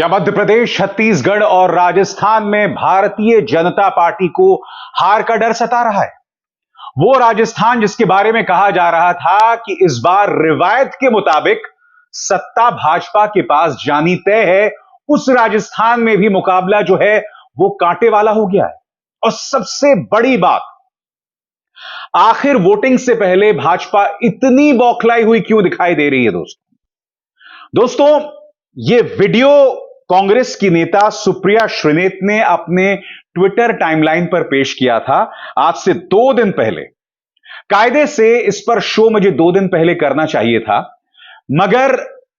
क्या मध्य प्रदेश, छत्तीसगढ़ और राजस्थान में भारतीय जनता पार्टी को हार का डर सता रहा है? वो राजस्थान जिसके बारे में कहा जा रहा था कि इस बार रिवायत के मुताबिक सत्ता भाजपा के पास जानी तय है, उस राजस्थान में भी मुकाबला जो है वो कांटे वाला हो गया है। और सबसे बड़ी बात, आखिर वोटिंग से पहले भाजपा इतनी बौखलाई हुई क्यों दिखाई दे रही है? दोस्तों, ये वीडियो कांग्रेस की नेता सुप्रिया श्रीनेत ने अपने ट्विटर टाइमलाइन पर पेश किया था आज से 2 दिन पहले। कायदे से इस पर शो मुझे 2 दिन पहले करना चाहिए था, मगर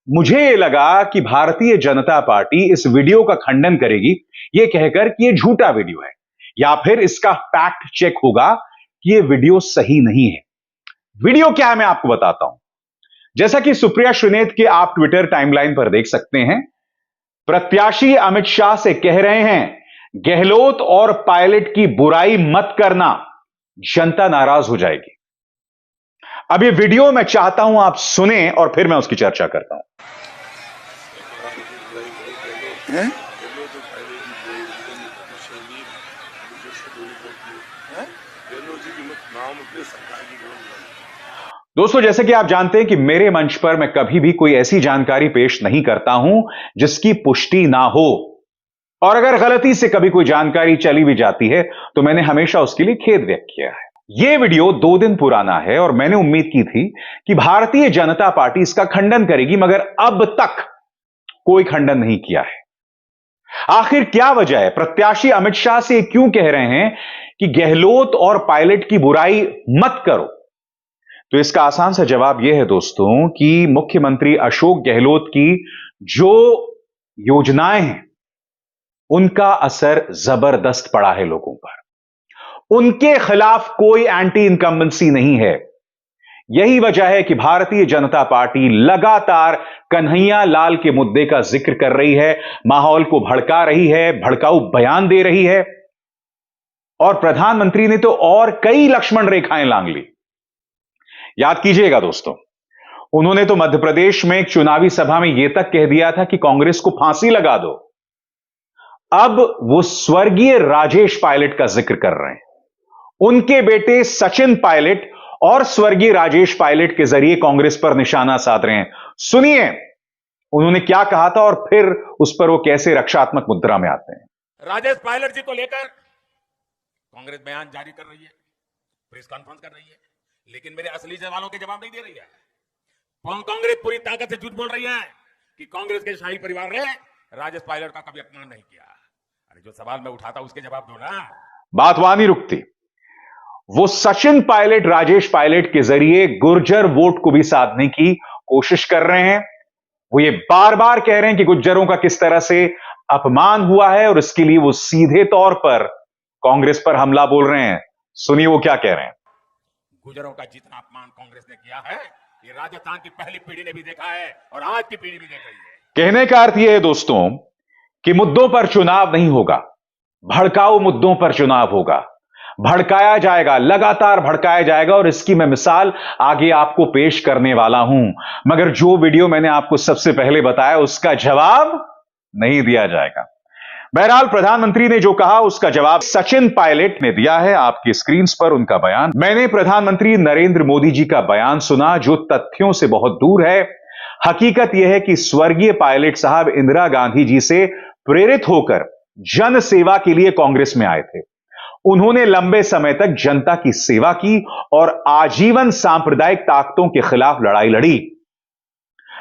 मुझे यह लगा कि भारतीय जनता पार्टी इस वीडियो का खंडन करेगी यह कहकर कि यह झूठा वीडियो है, या फिर इसका फैक्ट चेक होगा कि यह वीडियो सही नहीं है। वीडियो क्या है मैं आपको बताता हूं। जैसा कि सुप्रिया श्रीनेत के आप ट्विटर टाइमलाइन पर देख सकते हैं, प्रत्याशी अमित शाह से कह रहे हैं, गहलोत और पायलट की बुराई मत करना, जनता नाराज हो जाएगी। अब ये वीडियो मैं चाहता हूं आप सुने और फिर मैं उसकी चर्चा करता हूं। दोस्तों, जैसे कि आप जानते हैं कि मेरे मंच पर मैं कभी भी कोई ऐसी जानकारी पेश नहीं करता हूं जिसकी पुष्टि ना हो, और अगर गलती से कभी कोई जानकारी चली भी जाती है तो मैंने हमेशा उसके लिए खेद व्यक्त किया है। यह वीडियो 2 दिन पुराना है और मैंने उम्मीद की थी कि भारतीय जनता पार्टी इसका खंडन करेगी, मगर अब तक कोई खंडन नहीं किया है। आखिर क्या वजह है? प्रत्याशी अमित शाह से क्यों कह रहे हैं कि गहलोत और पायलट की बुराई मत करो? तो इसका आसान सा जवाब यह है दोस्तों कि मुख्यमंत्री अशोक गहलोत की जो योजनाएं हैं उनका असर जबरदस्त पड़ा है लोगों पर। उनके खिलाफ कोई एंटी इनकम्बेंसी नहीं है। यही वजह है कि भारतीय जनता पार्टी लगातार कन्हैया लाल के मुद्दे का जिक्र कर रही है, माहौल को भड़का रही है, भड़काऊ बयान दे रही है, और प्रधानमंत्री ने तो और कई लक्ष्मण रेखाएं लांघ ली। याद कीजिएगा दोस्तों, उन्होंने तो मध्य प्रदेश में एक चुनावी सभा में यह तक कह दिया था कि कांग्रेस को फांसी लगा दो। अब वो स्वर्गीय राजेश पायलट का जिक्र कर रहे हैं। उनके बेटे सचिन पायलट और स्वर्गीय राजेश पायलट के जरिए कांग्रेस पर निशाना साध रहे हैं। सुनिए उन्होंने क्या कहा था और फिर उस पर वो कैसे रक्षात्मक मुद्रा में आते हैं। राजेश पायलट जी को लेकर कांग्रेस बयान जारी कर रही है, प्रेस कॉन्फ्रेंस कर रही है, लेकिन मेरे असली सवालों के जवाब नहीं दे रही है। कांग्रेस पूरी ताकत से झूठ बोल रही है कि कांग्रेस के शाही परिवार ने राजेश पायलट का कभी अपमान नहीं किया। अरे जो सवाल मैं उठाता उसके जवाब दो ना। बात वहां नहीं रुकती। वो सचिन पायलट राजेश पायलट के जरिए गुर्जर वोट को भी साधने की कोशिश कर रहे हैं। वो ये बार बार कह रहे हैं कि गुर्जरों का किस तरह से अपमान हुआ है, और इसके लिए वो सीधे तौर पर कांग्रेस पर हमला बोल रहे हैं। सुनिए वो क्या कह रहे हैं। गुर्जरों का जितना अपमान कांग्रेस ने किया है, ये राजस्थान की पहली पीढ़ी ने भी देखा है और आज की पीढ़ी भी देख रही है। कहने का अर्थ यह है दोस्तों कि मुद्दों पर चुनाव नहीं होगा, भड़काऊ मुद्दों पर चुनाव होगा। भड़काया जाएगा, लगातार भड़काया जाएगा, और इसकी मैं मिसाल आगे आपको पेश करने वाला हूं। मगर जो वीडियो मैंने आपको सबसे पहले बताया उसका जवाब नहीं दिया जाएगा। बहरहाल प्रधानमंत्री ने जो कहा उसका जवाब सचिन पायलट ने दिया है। आपकी स्क्रीन पर उनका बयान। मैंने प्रधानमंत्री नरेंद्र मोदी जी का बयान सुना जो तथ्यों से बहुत दूर है। हकीकत यह है कि स्वर्गीय पायलट साहब इंदिरा गांधी जी से प्रेरित होकर जन सेवा के लिए कांग्रेस में आए थे। उन्होंने लंबे समय तक जनता की सेवा की और आजीवन सांप्रदायिक ताकतों के खिलाफ लड़ाई लड़ी।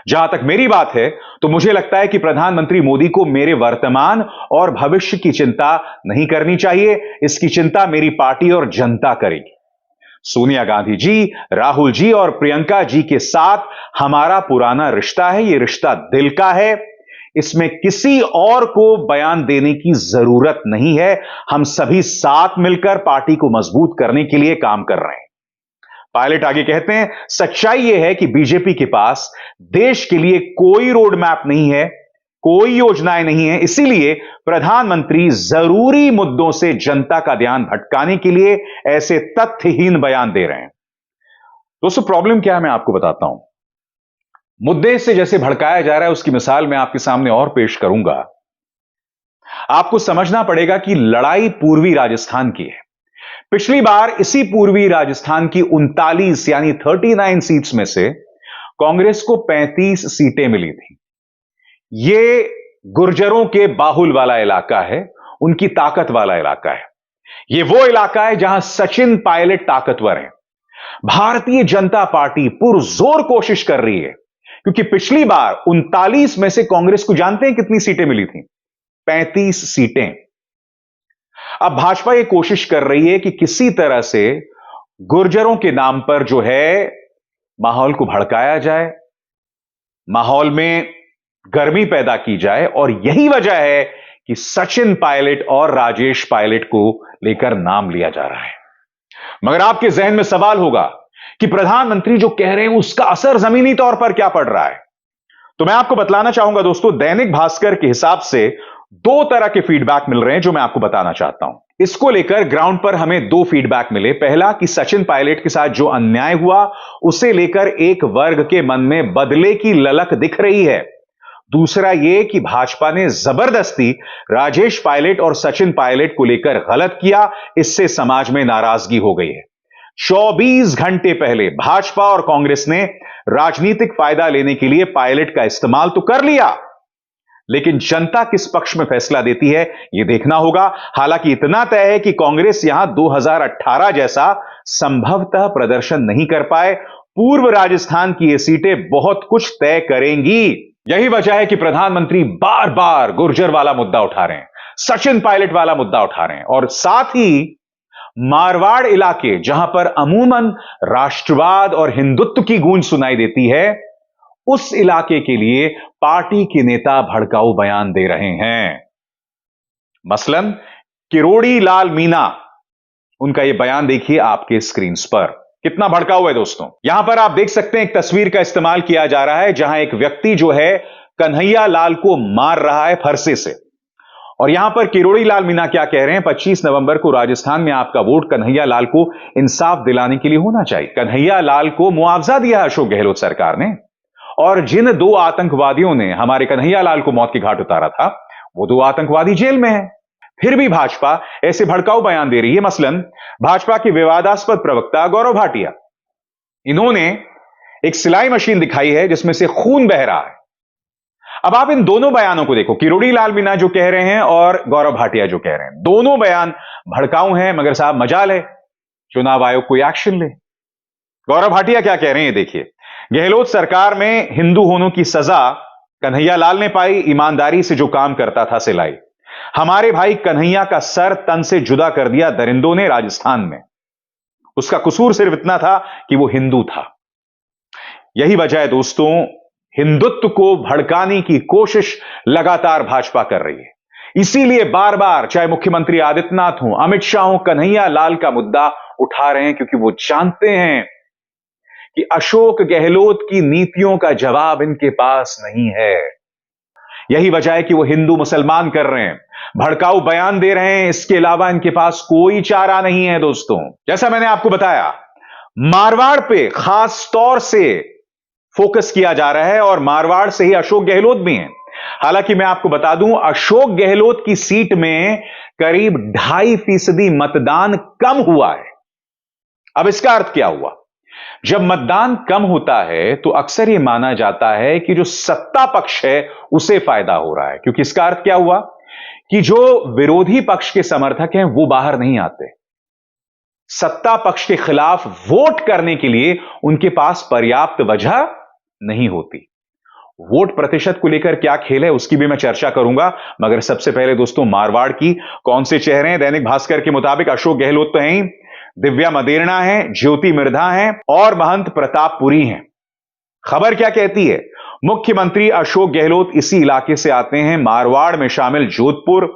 जहां तक मेरी बात है तो मुझे लगता है कि प्रधानमंत्री मोदी को मेरे वर्तमान और भविष्य की चिंता नहीं करनी चाहिए। इसकी चिंता मेरी पार्टी और जनता करेगी। सोनिया गांधी जी, राहुल जी और प्रियंका जी के साथ हमारा पुराना रिश्ता है। यह रिश्ता दिल का है, इसमें किसी और को बयान देने की जरूरत नहीं है। हम सभी साथ मिलकर पार्टी को मजबूत करने के लिए काम कर रहे हैं। पायलट आगे कहते हैं, सच्चाई यह है कि बीजेपी के पास देश के लिए कोई रोड मैप नहीं है, कोई योजनाएं नहीं है, इसीलिए प्रधानमंत्री जरूरी मुद्दों से जनता का ध्यान भटकाने के लिए ऐसे तथ्यहीन बयान दे रहे हैं। दोस्तों, प्रॉब्लम क्या है मैं आपको बताता हूं। मुद्दे से जैसे भड़काया जा रहा है उसकी मिसाल मैं आपके सामने और पेश करूंगा। आपको समझना पड़ेगा कि लड़ाई पूर्वी राजस्थान की है। पिछली बार इसी पूर्वी राजस्थान की 39 यानी 39 सीट्स में से कांग्रेस को 35 सीटें मिली थी। यह गुर्जरों के बाहुल वाला इलाका है, उनकी ताकत वाला इलाका है। यह वो इलाका है जहां सचिन पायलट ताकतवर है। भारतीय जनता पार्टी पुरजोर कोशिश कर रही है, क्योंकि पिछली बार 39 में से कांग्रेस को जानते हैं कितनी सीटें मिली थी? 35 सीटें। अब भाजपा यह कोशिश कर रही है कि किसी तरह से गुर्जरों के नाम पर जो है माहौल को भड़काया जाए, माहौल में गर्मी पैदा की जाए, और यही वजह है कि सचिन पायलट और राजेश पायलट को लेकर नाम लिया जा रहा है। मगर आपके जहन में सवाल होगा कि प्रधानमंत्री जो कह रहे हैं उसका असर जमीनी तौर पर क्या पड़ रहा है? तो मैं आपको बतलाना चाहूंगा दोस्तों, दैनिक भास्कर के हिसाब से दो तरह के फीडबैक मिल रहे हैं जो मैं आपको बताना चाहता हूं। इसको लेकर ग्राउंड पर हमें दो फीडबैक मिले। पहला कि सचिन पायलट के साथ जो अन्याय हुआ उसे लेकर एक वर्ग के मन में बदले की ललक दिख रही है। दूसरा यह कि भाजपा ने जबरदस्ती राजेश पायलट और सचिन पायलट को लेकर गलत किया, इससे समाज में नाराजगी हो गई है। 24 घंटे पहले भाजपा और कांग्रेस ने राजनीतिक फायदा लेने के लिए पायलट का इस्तेमाल तो कर लिया, लेकिन जनता किस पक्ष में फैसला देती है यह देखना होगा। हालांकि इतना तय है कि कांग्रेस यहां 2018 जैसा संभवतः प्रदर्शन नहीं कर पाए। पूर्व राजस्थान की ये सीटें बहुत कुछ तय करेंगी। यही वजह है कि प्रधानमंत्री बार बार गुर्जर वाला मुद्दा उठा रहे हैं, सचिन पायलट वाला मुद्दा उठा रहे हैं, और साथ ही मारवाड़ इलाके जहां पर अमूमन राष्ट्रवाद और हिंदुत्व की गूंज सुनाई देती है, उस इलाके के लिए पार्टी के नेता भड़काऊ बयान दे रहे हैं। मसलन किरोड़ी लाल मीणा, उनका यह बयान देखिए आपके स्क्रीन पर, कितना भड़काऊ है दोस्तों। यहां पर आप देख सकते हैं एक तस्वीर का इस्तेमाल किया जा रहा है जहां एक व्यक्ति जो है कन्हैया लाल को मार रहा है फरसे से, और यहां पर किरोड़ी लाल मीणा क्या कह रहे हैं? 25 नवंबर को राजस्थान में आपका वोट कन्हैया लाल को इंसाफ दिलाने के लिए होना चाहिए। कन्हैया लाल को मुआवजा दिया अशोक गहलोत सरकार ने, और जिन दो आतंकवादियों ने हमारे कन्हैया लाल को मौत के घाट उतारा था वो दो आतंकवादी जेल में हैं। फिर भी भाजपा ऐसे भड़काऊ बयान दे रही है। मसलन भाजपा के विवादास्पद प्रवक्ता गौरव भाटिया, इन्होंने एक सिलाई मशीन दिखाई है जिसमें से खून बह रहा है। अब आप इन दोनों बयानों को देखो, किरोड़ी लाल मीणा जो कह रहे हैं और गौरव भाटिया जो कह रहे हैं, दोनों बयान भड़काऊ हैं। मगर साहब मजाल है चुनाव आयोग कोई एक्शन ले। गौरव भाटिया क्या कह रहे हैं देखिए, गहलोत सरकार में हिंदू होने की सजा कन्हैया लाल ने पाई, ईमानदारी से जो काम करता था सिलाई। हमारे भाई कन्हैया का सर तन से जुदा कर दिया दरिंदों ने राजस्थान में, उसका कसूर सिर्फ इतना था कि वो हिंदू था। यही वजह है दोस्तों, हिंदुत्व को भड़काने की कोशिश लगातार भाजपा कर रही है। इसीलिए बार बार चाहे मुख्यमंत्री आदित्यनाथ हो, अमित शाह हो, कन्हैया लाल का मुद्दा उठा रहे हैं, क्योंकि वो जानते हैं कि अशोक गहलोत की नीतियों का जवाब इनके पास नहीं है। यही वजह है कि वो हिंदू मुसलमान कर रहे हैं, भड़काऊ बयान दे रहे हैं, इसके अलावा इनके पास कोई चारा नहीं है दोस्तों। जैसा मैंने आपको बताया, मारवाड़ पे खास तौर से फोकस किया जा रहा है, और मारवाड़ से ही अशोक गहलोत भी हैं। हालांकि मैं आपको बता दूं, अशोक गहलोत की सीट में करीब 2.5% मतदान कम हुआ है। अब इसका अर्थ क्या हुआ? जब मतदान कम होता है तो अक्सर यह माना जाता है कि जो सत्ता पक्ष है उसे फायदा हो रहा है, क्योंकि इसका अर्थ क्या हुआ कि जो विरोधी पक्ष के समर्थक हैं वो बाहर नहीं आते। सत्ता पक्ष के खिलाफ वोट करने के लिए उनके पास पर्याप्त वजह नहीं होती। वोट प्रतिशत को लेकर क्या खेल है उसकी भी मैं चर्चा करूंगा, मगर सबसे पहले दोस्तों मारवाड़ की कौन से चेहरे हैं? दैनिक भास्कर के मुताबिक अशोक गहलोत तो हैं ही, दिव्या मदेरणा है, ज्योति मिर्धा है और महंत प्रतापपुरी हैं। खबर क्या कहती है? मुख्यमंत्री अशोक गहलोत इसी इलाके से आते हैं। मारवाड़ में शामिल जोधपुर,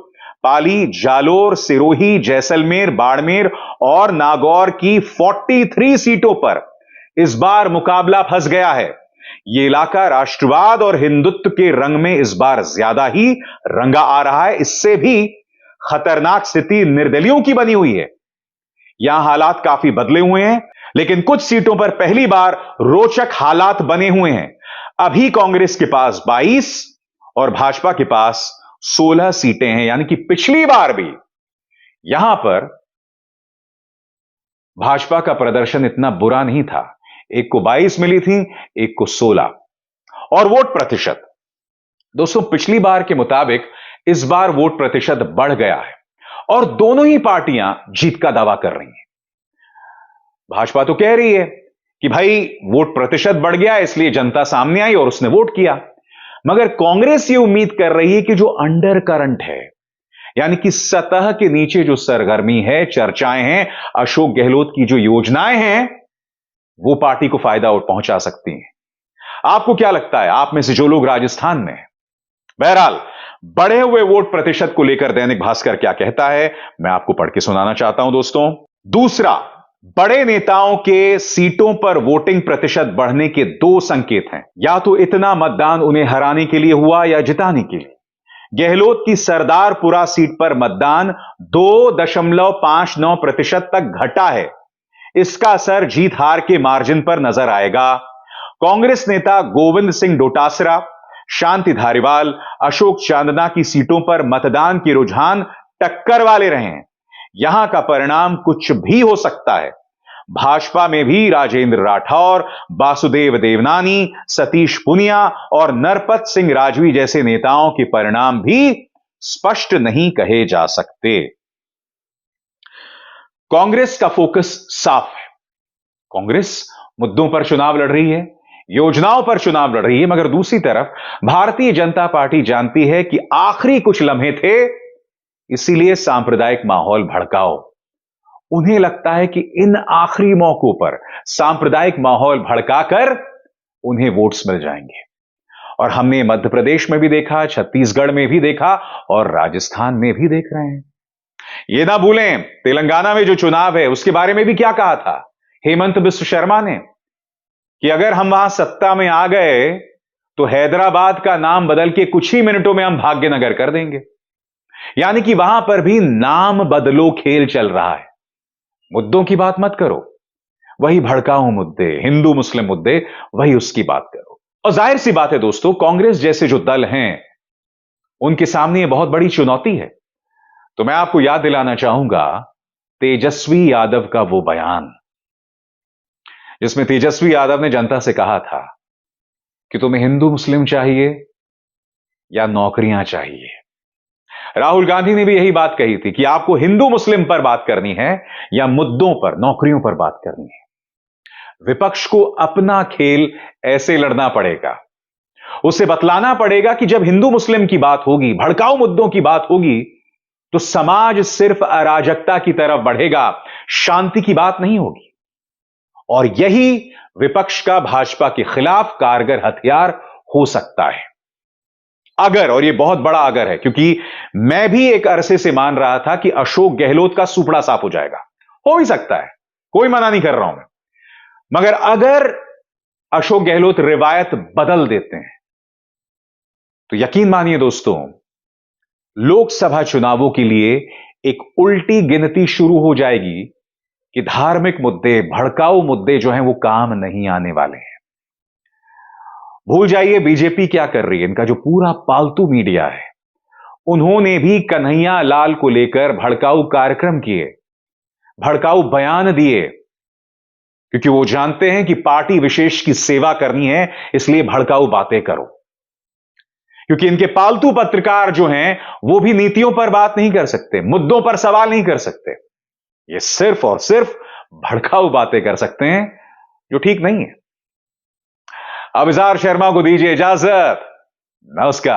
पाली, जालोर, सिरोही, जैसलमेर, बाड़मेर और नागौर की 43 सीटों पर इस बार मुकाबला फंस गया है। यह इलाका राष्ट्रवाद और हिंदुत्व के रंग में इस बार ज्यादा ही रंगा आ रहा है। इससे भी खतरनाक स्थिति निर्दलियों की बनी हुई है। यहां हालात काफी बदले हुए हैं, लेकिन कुछ सीटों पर पहली बार रोचक हालात बने हुए हैं। अभी कांग्रेस के पास 22 और भाजपा के पास 16 सीटें हैं, यानी कि पिछली बार भी यहां पर भाजपा का प्रदर्शन इतना बुरा नहीं था। एक को 22 मिली थी, एक को 16। और वोट प्रतिशत दोस्तों, पिछली बार के मुताबिक इस बार वोट प्रतिशत बढ़ गया है और दोनों ही पार्टियां जीत का दावा कर रही हैं। भाजपा तो कह रही है कि भाई वोट प्रतिशत बढ़ गया इसलिए जनता सामने आई और उसने वोट किया, मगर कांग्रेस ये उम्मीद कर रही है कि जो अंडर करंट है, यानी कि सतह के नीचे जो सरगर्मी है, चर्चाएं हैं, अशोक गहलोत की जो योजनाएं हैं, वो पार्टी को फायदा और पहुंचा सकती हैं। आपको क्या लगता है, आप में से जो लोग राजस्थान में हैं? बहरहाल, बढ़े हुए वोट प्रतिशत को लेकर दैनिक भास्कर क्या कहता है, मैं आपको पढ़ के सुनाना चाहता हूं दोस्तों। दूसरा, बड़े नेताओं के सीटों पर वोटिंग प्रतिशत बढ़ने के दो संकेत हैं। या तो इतना मतदान उन्हें हराने के लिए हुआ या जिताने के लिए। गहलोत की सरदारपुरा सीट पर मतदान 2.59% तक घटा है। इसका असर जीत हार के मार्जिन पर नजर आएगा। कांग्रेस नेता गोविंद सिंह डोटासरा, शांति धारीवाल, अशोक चांदना की सीटों पर मतदान के रुझान टक्कर वाले रहे हैं। यहां का परिणाम कुछ भी हो सकता है। भाजपा में भी राजेंद्र राठौर, वासुदेव देवनानी, सतीश पुनिया और नरपत सिंह राजवी जैसे नेताओं के परिणाम भी स्पष्ट नहीं कहे जा सकते। कांग्रेस का फोकस साफ है। कांग्रेस मुद्दों पर चुनाव लड़ रही है, योजनाओं पर चुनाव लड़ रही है, मगर दूसरी तरफ भारतीय जनता पार्टी जानती है कि आखिरी कुछ लम्हे थे, इसीलिए सांप्रदायिक माहौल भड़काओ। उन्हें लगता है कि इन आखिरी मौकों पर सांप्रदायिक माहौल भड़काकर उन्हें वोट्स मिल जाएंगे। और हमने मध्य प्रदेश में भी देखा, छत्तीसगढ़ में भी देखा और राजस्थान में भी देख रहे हैं। यह ना भूलें, तेलंगाना में जो चुनाव है उसके बारे में भी क्या कहा था हेमंत बिस्व शर्मा ने, कि अगर हम वहां सत्ता में आ गए तो हैदराबाद का नाम बदल के कुछ ही मिनटों में हम भाग्यनगर कर देंगे। यानी कि वहां पर भी नाम बदलो खेल चल रहा है। मुद्दों की बात मत करो, वही भड़काऊ मुद्दे, हिंदू मुस्लिम मुद्दे, वही उसकी बात करो। और जाहिर सी बात है दोस्तों, कांग्रेस जैसे जो दल हैं उनके सामने यह बहुत बड़ी चुनौती है। तो मैं आपको याद दिलाना चाहूंगा तेजस्वी यादव का वो बयान, जिसमें तेजस्वी यादव ने जनता से कहा था कि तुम्हें हिंदू मुस्लिम चाहिए या नौकरियां चाहिए। राहुल गांधी ने भी यही बात कही थी कि आपको हिंदू मुस्लिम पर बात करनी है या मुद्दों पर, नौकरियों पर बात करनी है। विपक्ष को अपना खेल ऐसे लड़ना पड़ेगा, उसे बतलाना पड़ेगा कि जब हिंदू मुस्लिम की बात होगी, भड़काऊ मुद्दों की बात होगी, तो समाज सिर्फ अराजकता की तरफ बढ़ेगा, शांति की बात नहीं होगी। और यही विपक्ष का भाजपा के खिलाफ कारगर हथियार हो सकता है अगर, और यह बहुत बड़ा अगर है, क्योंकि मैं भी एक अरसे से मान रहा था कि अशोक गहलोत का सुपड़ा साफ हो जाएगा। हो भी सकता है, कोई मना नहीं कर रहा हूं मैं, मगर अगर अशोक गहलोत रिवायत बदल देते हैं तो यकीन मानिए दोस्तों, लोकसभा चुनावों के लिए एक उल्टी गिनती शुरू हो जाएगी कि धार्मिक मुद्दे, भड़काऊ मुद्दे जो हैं वो काम नहीं आने वाले हैं। भूल जाइए बीजेपी क्या कर रही है, इनका जो पूरा पालतू मीडिया है, उन्होंने भी कन्हैया लाल को लेकर भड़काऊ कार्यक्रम किए, भड़काऊ बयान दिए, क्योंकि वो जानते हैं कि पार्टी विशेष की सेवा करनी है, इसलिए भड़काऊ बातें करो। क्योंकि इनके पालतू पत्रकार जो हैं वो भी नीतियों पर बात नहीं कर सकते, मुद्दों पर सवाल नहीं कर सकते, ये सिर्फ और सिर्फ भड़काऊ बातें कर सकते हैं, जो ठीक नहीं है। अब इज़हार शर्मा को दीजिए इजाजत। नमस्कार।